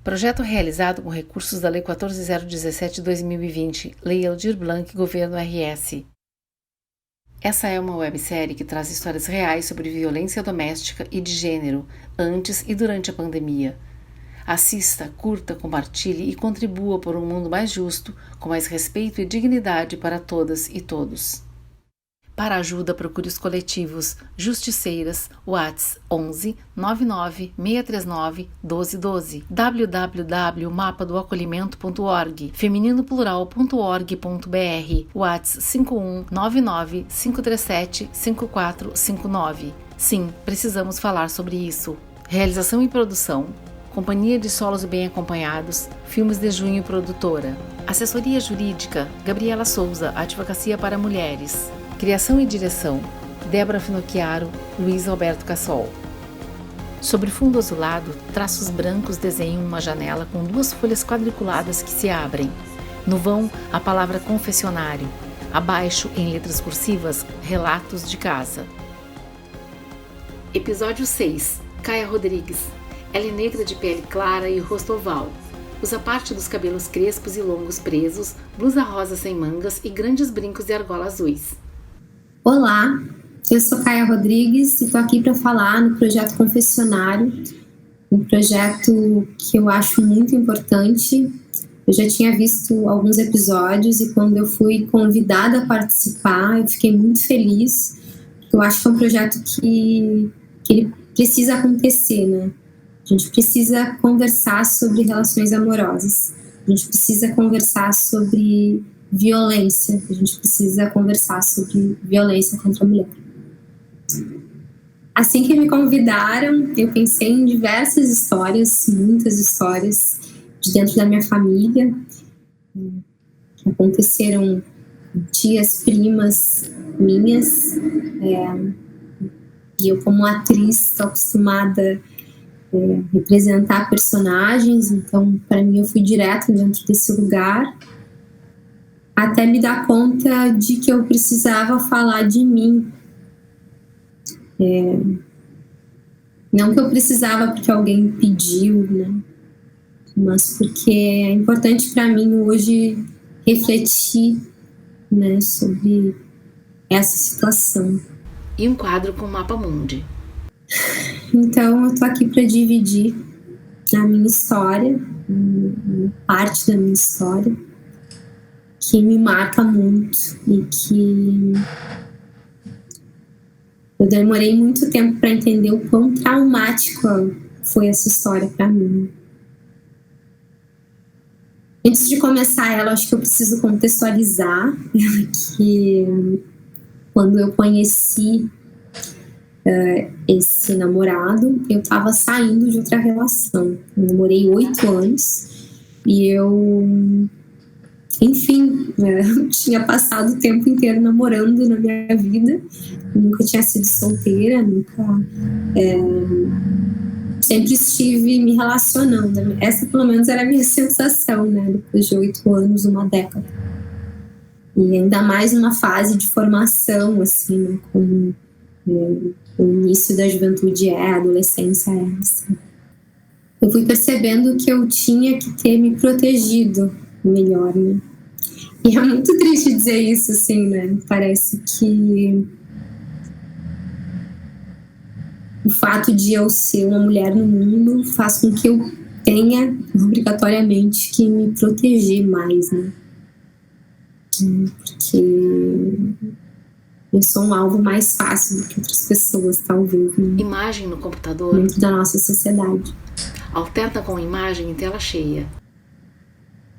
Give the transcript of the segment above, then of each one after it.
Projeto realizado com recursos da Lei 14.017/2020, Lei Aldir Blanc, Governo RS. Essa é uma websérie que traz histórias reais sobre violência doméstica e de gênero, antes e durante a pandemia. Assista, curta, compartilhe e contribua por um mundo mais justo, com mais respeito e dignidade para todas e todos. Para ajuda, procure os coletivos Justiceiras, Whats 11 99 639 1212, www.mapadoacolhimento.org, feminino-plural.org.br, Whats 51 99 537 5459. Sim, precisamos falar sobre isso. Realização e produção: Companhia de Solos Bem Acompanhados, Filmes de Junho Produtora. Assessoria Jurídica: Gabriela Souza, Advocacia para Mulheres. Criação e direção: Débora Finocchiaro, Luiz Alberto Cassol. Sobre fundo azulado, traços brancos desenham uma janela com 2 folhas quadriculadas que se abrem. No vão, a palavra confessionário. Abaixo, em letras cursivas, relatos de casa. Episódio 6. Caia Rodrigues. Ela é negra de pele clara e rosto oval. Usa parte dos cabelos crespos e longos presos, blusa rosa sem mangas e grandes brincos de argola azuis. Olá, eu sou Caia Rodrigues e estou aqui para falar no projeto Confessionário, um projeto que eu acho muito importante. Eu já tinha visto alguns episódios e quando eu fui convidada a participar, eu fiquei muito feliz, porque eu acho que é um projeto que ele precisa acontecer, né? A gente precisa conversar sobre relações amorosas, a gente precisa conversar sobre violência, a gente precisa conversar sobre violência contra a mulher. Assim que me convidaram, eu pensei em diversas histórias, muitas histórias de dentro da minha família, que aconteceram tias, primas minhas, e eu como atriz estou acostumada a representar personagens, então para mim eu fui direto dentro desse lugar, até me dar conta de que eu precisava falar de mim. Não que eu precisava porque alguém pediu, né? Mas porque é importante para mim hoje refletir, né, sobre essa situação. E um quadro com o Mapa Mundi. Então eu tô aqui para dividir a minha história, parte da minha história, que me marca muito e que eu demorei muito tempo para entender o quão traumática foi essa história para mim. Antes de começar ela, acho que eu preciso contextualizar que quando eu conheci esse namorado, eu estava saindo de outra relação. Eu namorei 8 anos e eu, enfim, tinha passado o tempo inteiro namorando na minha vida, nunca tinha sido solteira, sempre estive me relacionando. Essa pelo menos era a minha sensação, né, depois de 8 anos, uma década. E ainda mais numa fase de formação, assim, né, como o início da juventude a adolescência assim. Eu fui percebendo que eu tinha que ter me protegido melhor, né? E é muito triste dizer isso, assim, né? Parece que o fato de eu ser uma mulher no mundo faz com que eu tenha, obrigatoriamente, que me proteger mais, né? Porque eu sou um alvo mais fácil do que outras pessoas, talvez, né? Imagem no computador. Dentro da nossa sociedade. Alterna com imagem em tela cheia.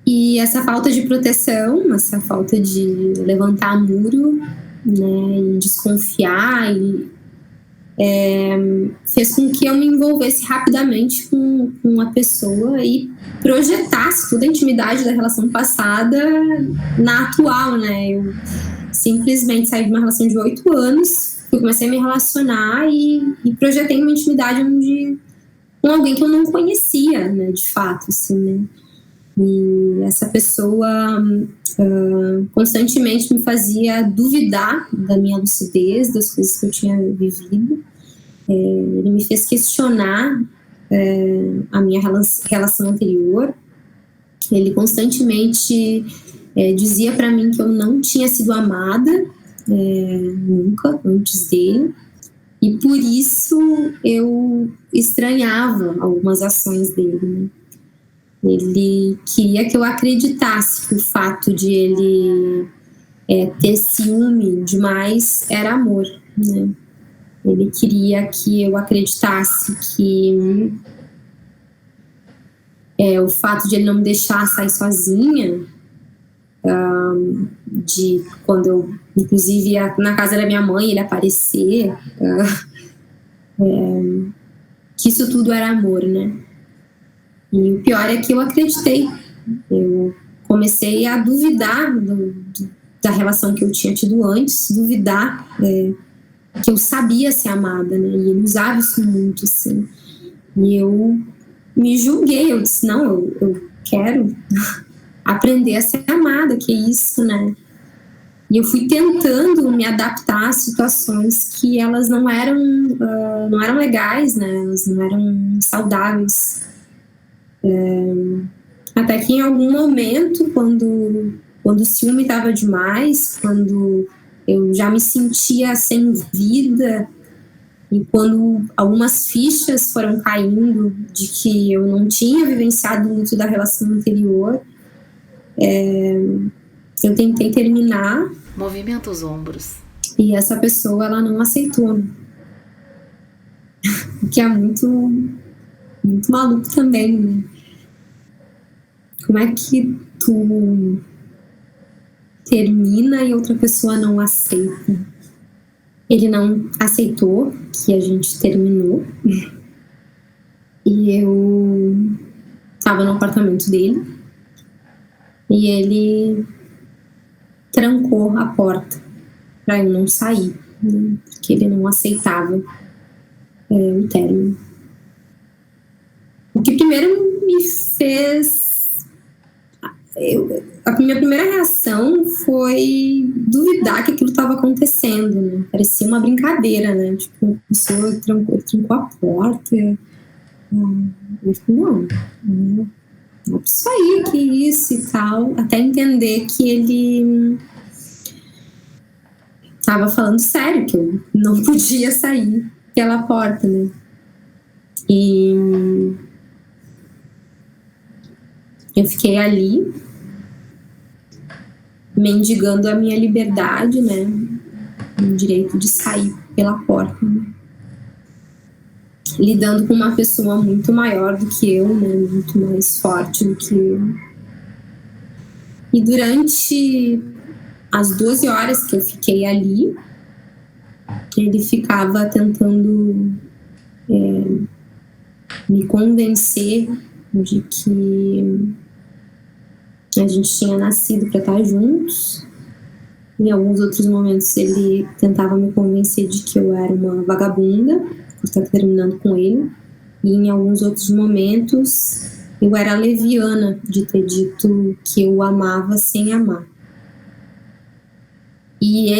E essa falta de proteção, essa falta de levantar muro, né, e desconfiar, fez com que eu me envolvesse rapidamente com uma pessoa e projetasse toda a intimidade da relação passada na atual, né? Eu simplesmente saí de uma relação de 8 anos, eu comecei a me relacionar e projetei uma intimidade com alguém que eu não conhecia, né, de fato, assim, né? E essa pessoa constantemente me fazia duvidar da minha lucidez, das coisas que eu tinha vivido. Ele me fez questionar a minha relação anterior. Ele constantemente dizia para mim que eu não tinha sido amada nunca antes dele, e por isso eu estranhava algumas ações dele, né? Ele queria que eu acreditasse que o fato de ele ter ciúme demais era amor, né? Ele queria que eu acreditasse que o fato de ele não me deixar sair sozinha, de quando eu, inclusive, ia na casa da minha mãe, ele aparecer, que isso tudo era amor, né? E o pior é que eu acreditei. Eu comecei a duvidar da relação que eu tinha tido antes, duvidar que eu sabia ser amada, né? E ele usava isso muito, assim. E eu me julguei, eu disse, não, eu quero aprender a ser amada, que isso, né? E eu fui tentando me adaptar a situações que elas não eram legais, né? Elas não eram saudáveis. Até que em algum momento, quando o ciúme estava demais, quando eu já me sentia sem vida, e quando algumas fichas foram caindo de que eu não tinha vivenciado muito da relação anterior, eu tentei terminar. Movimenta os ombros. E essa pessoa, ela não aceitou. O que é muito, muito maluco também, né? Como é que tu termina e outra pessoa não aceita? Ele não aceitou que a gente terminou. E eu estava no apartamento dele. E ele trancou a porta para eu não sair, né? Porque ele não aceitava o término. O que primeiro me fez... a minha primeira reação foi duvidar que aquilo estava acontecendo, né? Parecia uma brincadeira, né? Tipo, uma pessoa trancou a porta. Eu falei, não é isso aí, que isso e tal. Até entender que ele estava falando sério, que eu não podia sair pela porta, né? E eu fiquei ali, mendigando a minha liberdade, né? O direito de sair pela porta, né? Lidando com uma pessoa muito maior do que eu, né? Muito mais forte do que eu. E durante as 12 horas que eu fiquei ali, ele ficava tentando me convencer de que a gente tinha nascido para estar juntos. Em alguns outros momentos ele tentava me convencer de que eu era uma vagabunda por estar terminando com ele. E em alguns outros momentos eu era leviana de ter dito que eu o amava sem amar. E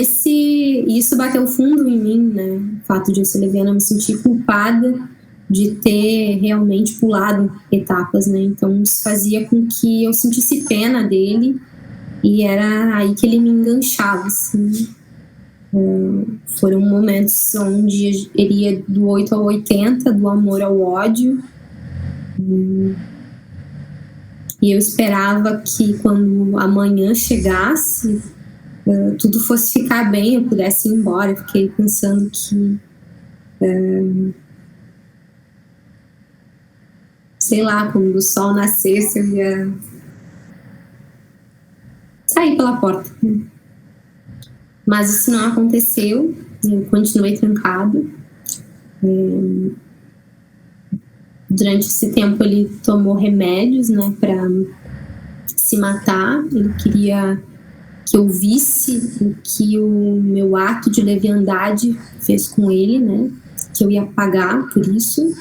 isso bateu fundo em mim, né? O fato de eu ser leviana, eu me sentir culpada de ter realmente pulado etapas, né? Então isso fazia com que eu sentisse pena dele, e era aí que ele me enganchava, assim. Foram momentos onde ele ia do 8 ao 80, do amor ao ódio. E eu esperava que quando amanhã chegasse, tudo fosse ficar bem, eu pudesse ir embora. Eu fiquei pensando que sei lá, quando o sol nascesse eu ia sair pela porta. Mas isso não aconteceu, eu continuei trancado. Durante esse tempo ele tomou remédios, né, para se matar. Ele queria que eu visse o que o meu ato de leviandade fez com ele, né, que eu ia pagar por isso,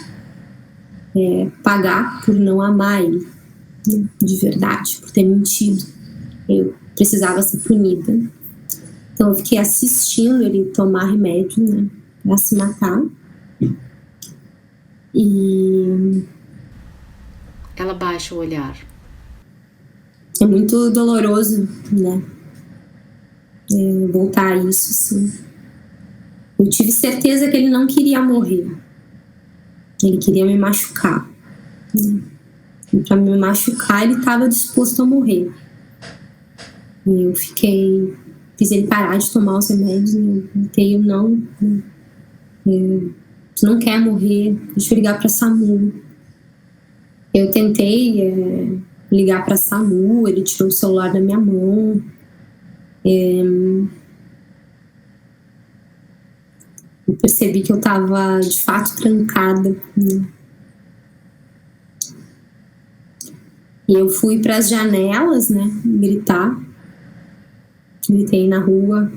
pagar por não amar ele, né, de verdade, por ter mentido. Eu precisava ser punida. Então eu fiquei assistindo ele tomar remédio, né, para se matar. E ela baixa o olhar. É muito doloroso, né? Voltar a isso, sim. Eu tive certeza que ele não queria morrer. Ele queria me machucar. Né? E para me machucar, ele estava disposto a morrer. E eu fiz ele parar de tomar os remédios. Eu tentei, não. Você não quer morrer, deixa eu ligar para SAMU. Eu tentei ligar para SAMU, ele tirou o celular da minha mão. Eu percebi que eu estava de fato trancada. Né? E eu fui para as janelas, né, gritar. Gritei na rua.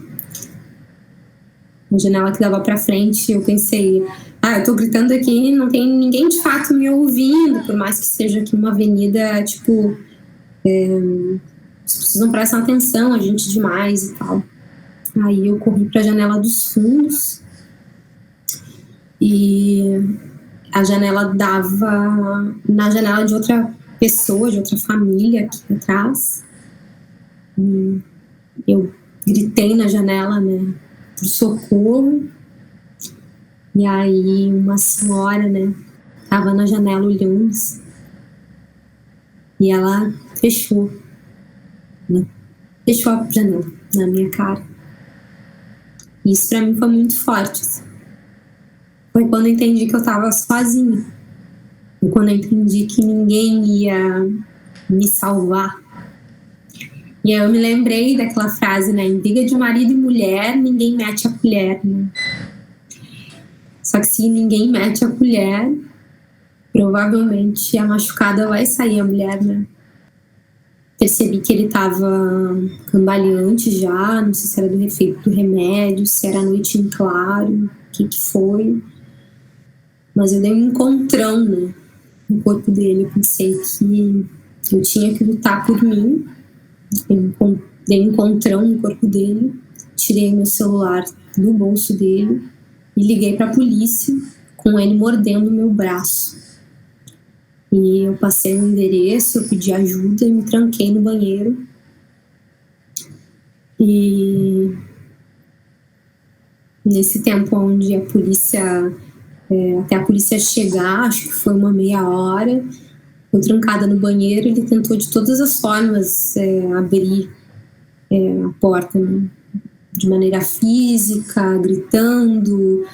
Uma janela que dava para frente, eu pensei, eu tô gritando aqui, não tem ninguém de fato me ouvindo, por mais que seja aqui uma avenida, tipo, as pessoas não prestam atenção, a gente demais e tal. Aí eu corri para a janela dos fundos e a janela dava na janela de outra pessoa, de outra família aqui atrás. E eu gritei na janela, né, por socorro. E aí uma senhora, né, tava na janela olhando e ela fechou, né, fechou a janela na minha cara. E isso pra mim foi muito forte. Assim. Foi quando eu entendi que eu tava sozinha. E quando eu entendi que ninguém ia me salvar. E aí eu me lembrei daquela frase, né? Em briga de marido e mulher, ninguém mete a colher, né? Só que se ninguém mete a colher, provavelmente a machucada vai sair a mulher, né? Percebi que ele tava cambaleante já, não sei se era do efeito do remédio, se era noite em claro, o que foi. Mas eu dei um encontrão, né, no corpo dele. Eu pensei que eu tinha que lutar por mim. Eu dei um encontrão no corpo dele, tirei meu celular do bolso dele e liguei para a polícia com ele mordendo meu braço. E eu passei no endereço, eu pedi ajuda e me tranquei no banheiro. E nesse tempo onde a polícia, até a polícia chegar, acho que foi uma meia hora, eu trancada no banheiro, ele tentou de todas as formas abrir a porta, né? De maneira física, gritando,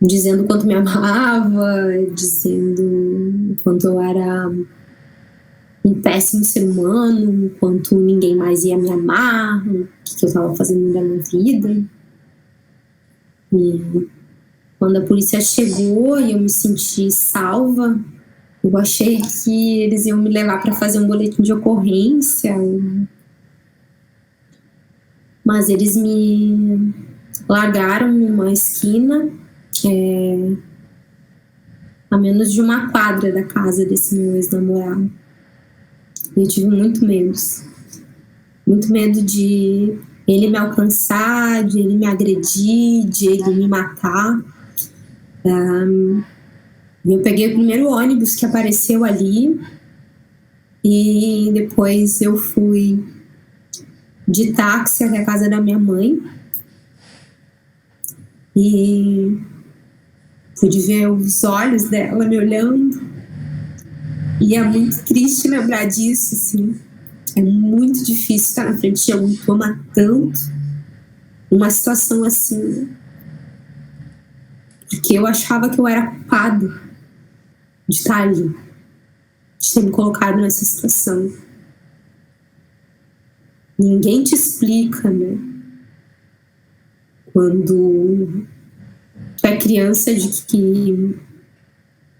dizendo quanto me amava, dizendo quanto eu era um péssimo ser humano, quanto ninguém mais ia me amar, o que eu estava fazendo da minha vida. E quando a polícia chegou e eu me senti salva, eu achei que eles iam me levar para fazer um boletim de ocorrência, mas eles me largaram numa esquina, a menos de uma quadra da casa desse meu ex-namorado. E eu tive muito medo de ele me alcançar, de ele me agredir, de ele me matar. Eu peguei o primeiro ônibus que apareceu ali e depois eu fui de táxi até a casa da minha mãe e pude ver os olhos dela me olhando. E é muito triste lembrar disso, assim. É muito difícil estar na frente de alguém que ama tanto, uma situação assim, porque eu achava que eu era culpada de estar ali, de ter me colocado nessa situação. Ninguém te explica, né? Quando tu é criança, de que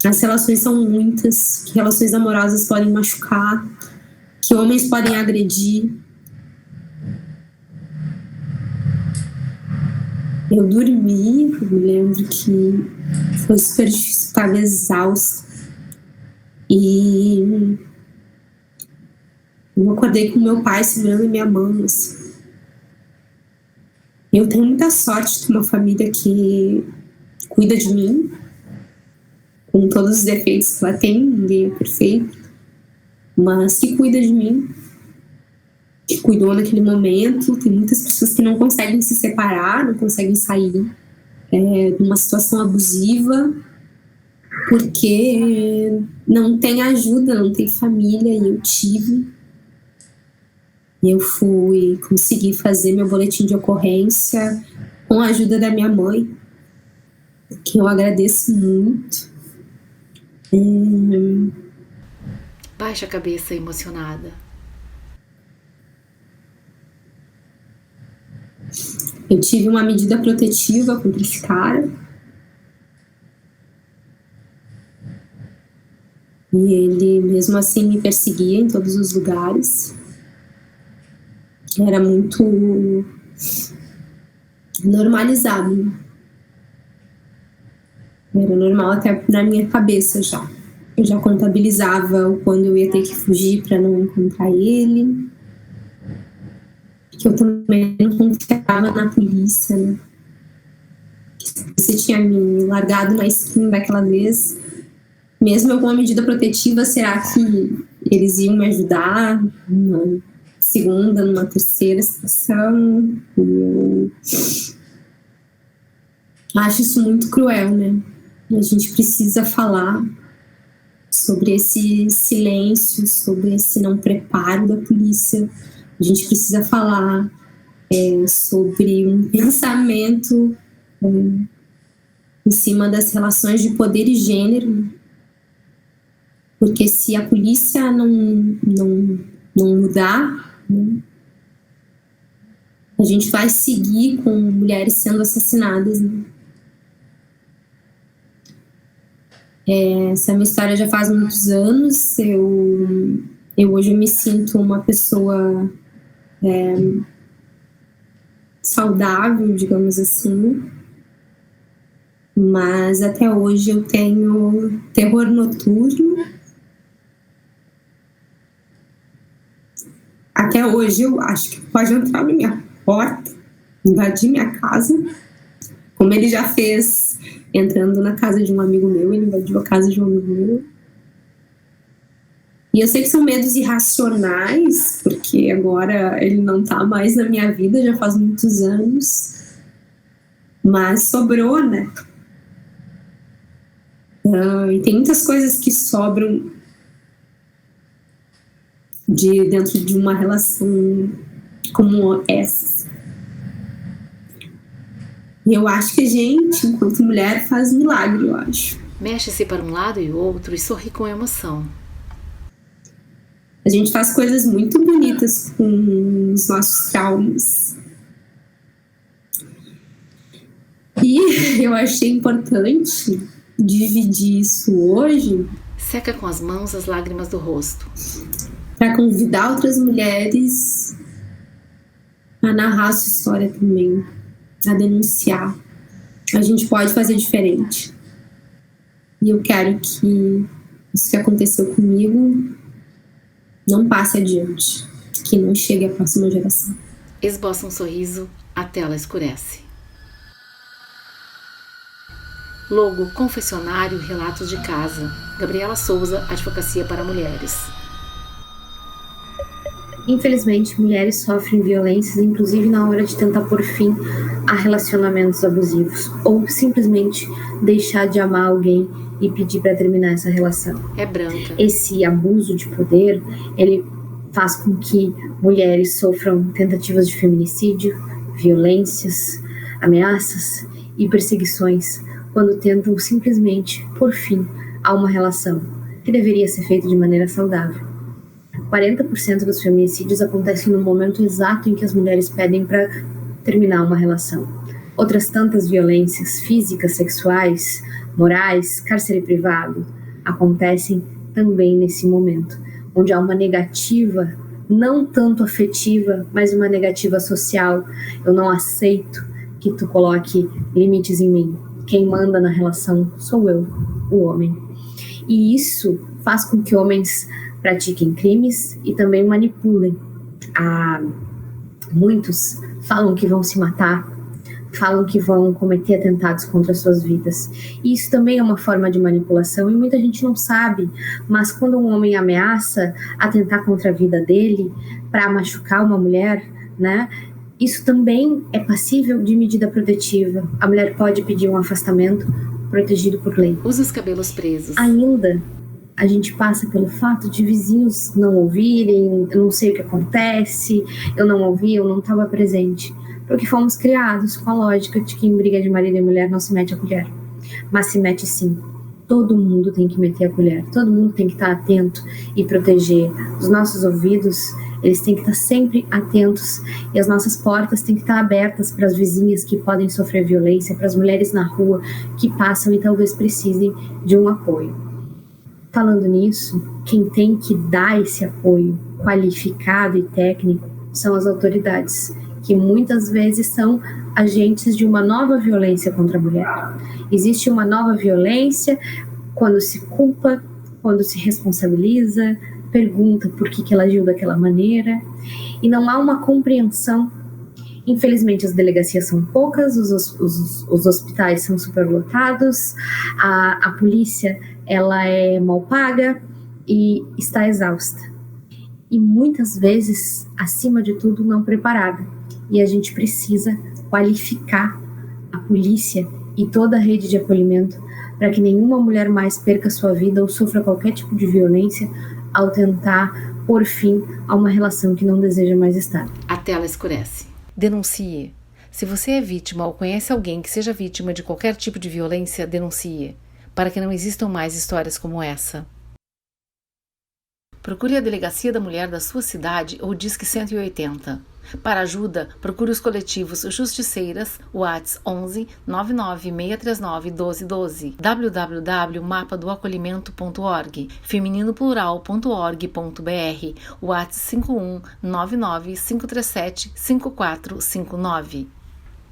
as relações são muitas, que relações amorosas podem machucar, que homens podem agredir. Eu dormi, eu me lembro que foi super difícil, estava exausta. E eu acordei com meu pai segurando minha mão, assim. Eu tenho muita sorte de ter uma família que cuida de mim, com todos os defeitos que ela tem, ninguém é perfeito, mas que cuida de mim, que cuidou naquele momento. Tem muitas pessoas que não conseguem se separar, não conseguem sair de uma situação abusiva, porque não tem ajuda, não tem família, e eu tive. E eu consegui fazer meu boletim de ocorrência com a ajuda da minha mãe, que eu agradeço muito. Baixa a cabeça emocionada. Eu tive uma medida protetiva contra esse cara. E ele, mesmo assim, me perseguia em todos os lugares. Era muito normalizado. Era normal até na minha cabeça já. Eu já contabilizava o quando eu ia ter que fugir para não encontrar ele. Que eu também não confiava na polícia, né? Você tinha me largado na esquina daquela vez. Mesmo eu com uma medida protetiva, será que eles iam me ajudar numa segunda, numa terceira situação? Eu acho isso muito cruel, né? A gente precisa falar sobre esse silêncio, sobre esse não preparo da polícia. A gente precisa falar sobre um pensamento em cima das relações de poder e gênero. Porque se a polícia não mudar, né, a gente vai seguir com mulheres sendo assassinadas. Né? Essa minha história já faz muitos anos. Eu hoje me sinto uma pessoa saudável, digamos assim. Mas até hoje eu tenho terror noturno. Até hoje eu acho que pode entrar na minha porta, invadir minha casa, como ele já fez entrando na casa de um amigo meu. Ele invadiu a casa de um amigo meu. E eu sei que são medos irracionais, porque agora ele não tá mais na minha vida, já faz muitos anos. Mas sobrou, né? E tem muitas coisas que sobram dentro de uma relação como essa. E eu acho que a gente, enquanto mulher, faz milagre, eu acho. Mexe-se para um lado e outro e sorri com emoção. A gente faz coisas muito bonitas com os nossos traumas. E eu achei importante dividir isso hoje. Seca com as mãos as lágrimas do rosto. Para convidar outras mulheres a narrar a sua história também, a denunciar. A gente pode fazer diferente. E eu quero que isso que aconteceu comigo não passe adiante, que não chegue à próxima geração. Esboça um sorriso, a tela escurece. Logo, confessionário, relatos de casa. Gabriela Souza, Advocacia para Mulheres. Infelizmente, mulheres sofrem violências, inclusive na hora de tentar pôr fim a relacionamentos abusivos, ou simplesmente deixar de amar alguém e pedir para terminar essa relação. É branca. Esse abuso de poder, ele faz com que mulheres sofram tentativas de feminicídio, violências, ameaças e perseguições quando tentam simplesmente pôr fim a uma relação que deveria ser feita de maneira saudável. 40% dos feminicídios acontecem no momento exato em que as mulheres pedem para terminar uma relação. Outras tantas violências físicas, sexuais, morais, cárcere privado, acontecem também nesse momento, onde há uma negativa, não tanto afetiva, mas uma negativa social. Eu não aceito que tu coloque limites em mim. Quem manda na relação sou eu, o homem. E isso faz com que homens pratiquem crimes e também manipulem. Muitos falam que vão se matar, falam que vão cometer atentados contra suas vidas. E isso também é uma forma de manipulação e muita gente não sabe, mas quando um homem ameaça atentar contra a vida dele para machucar uma mulher, né, isso também é passível de medida protetiva. A mulher pode pedir um afastamento protegido por lei. Usa os cabelos presos. Ainda a gente passa pelo fato de vizinhos não ouvirem, eu não sei o que acontece, eu não ouvi, eu não estava presente. Porque fomos criados com a lógica de que em briga de marido e mulher não se mete a colher. Mas se mete sim. Todo mundo tem que meter a colher. Todo mundo tem que estar atento e proteger. Os nossos ouvidos, eles têm que estar sempre atentos. E as nossas portas têm que estar abertas para as vizinhas que podem sofrer violência, para as mulheres na rua que passam e talvez precisem de um apoio. Falando nisso, quem tem que dar esse apoio qualificado e técnico são as autoridades, que muitas vezes são agentes de uma nova violência contra a mulher. Existe uma nova violência quando se culpa, quando se responsabiliza, pergunta por que ela agiu daquela maneira, e não há uma compreensão. Infelizmente, as delegacias são poucas, os hospitais são superlotados, a polícia ela é mal paga e está exausta. E muitas vezes, acima de tudo, não preparada. E a gente precisa qualificar a polícia e toda a rede de acolhimento para que nenhuma mulher mais perca sua vida ou sofra qualquer tipo de violência ao tentar pôr fim a uma relação que não deseja mais estar. A tela escurece. Denuncie. Se você é vítima ou conhece alguém que seja vítima de qualquer tipo de violência, denuncie, para que não existam mais histórias como essa. Procure a Delegacia da Mulher da sua cidade ou Disque 180. Para ajuda, procure os coletivos Justiceiras, WhatsApp 11 99 639 1212, www.mapadoacolhimento.org, feminino-plural.org.br, WhatsApp 51 99 537 5459.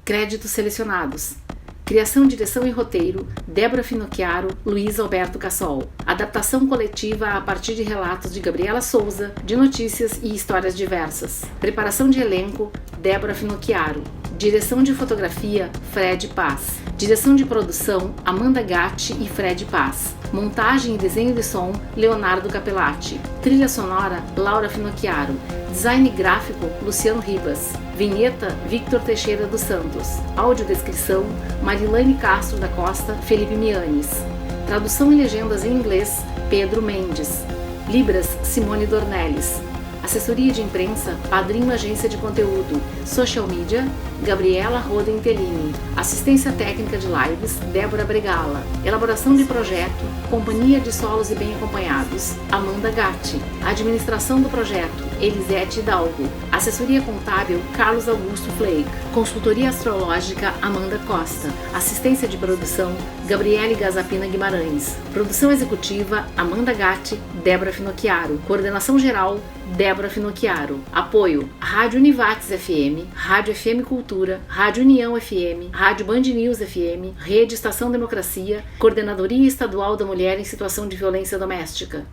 Créditos selecionados. Criação, direção e roteiro, Débora Finocchiaro, Luiz Alberto Cassol. Adaptação coletiva a partir de relatos de Gabriela Souza, de notícias e histórias diversas. Preparação de elenco, Débora Finocchiaro. Direção de fotografia, Fred Paz. Direção de produção, Amanda Gatti e Fred Paz. Montagem e desenho de som, Leonardo Capellati. Trilha sonora, Laura Finocchiaro. Design gráfico, Luciano Ribas. Vinheta, Victor Teixeira dos Santos. Audiodescrição, Marilane Castro da Costa, Felipe Mianes. Tradução e legendas em inglês, Pedro Mendes. Libras, Simone Dornelles. Assessoria de imprensa, Padrinho Agência de Conteúdo. Social Media, Gabriela Roden Tellini. Assistência técnica de lives, Débora Bregala. Elaboração de projeto, Companhia de Solos e Bem Acompanhados, Amanda Gatti. Administração do projeto, Elisete Hidalgo. Assessoria contábil, Carlos Augusto Flake. Consultoria astrológica, Amanda Costa. Assistência de produção, Gabriele Gazapina Guimarães. Produção executiva, Amanda Gatti, Débora Finocchiaro. Coordenação geral, Débora Finocchiaro. Apoio, Rádio Univates FM, Rádio FM Cultura, Rádio União FM, Rádio Band News FM, Rede Estação Democracia, Coordenadoria Estadual da Mulher em Situação de Violência Doméstica.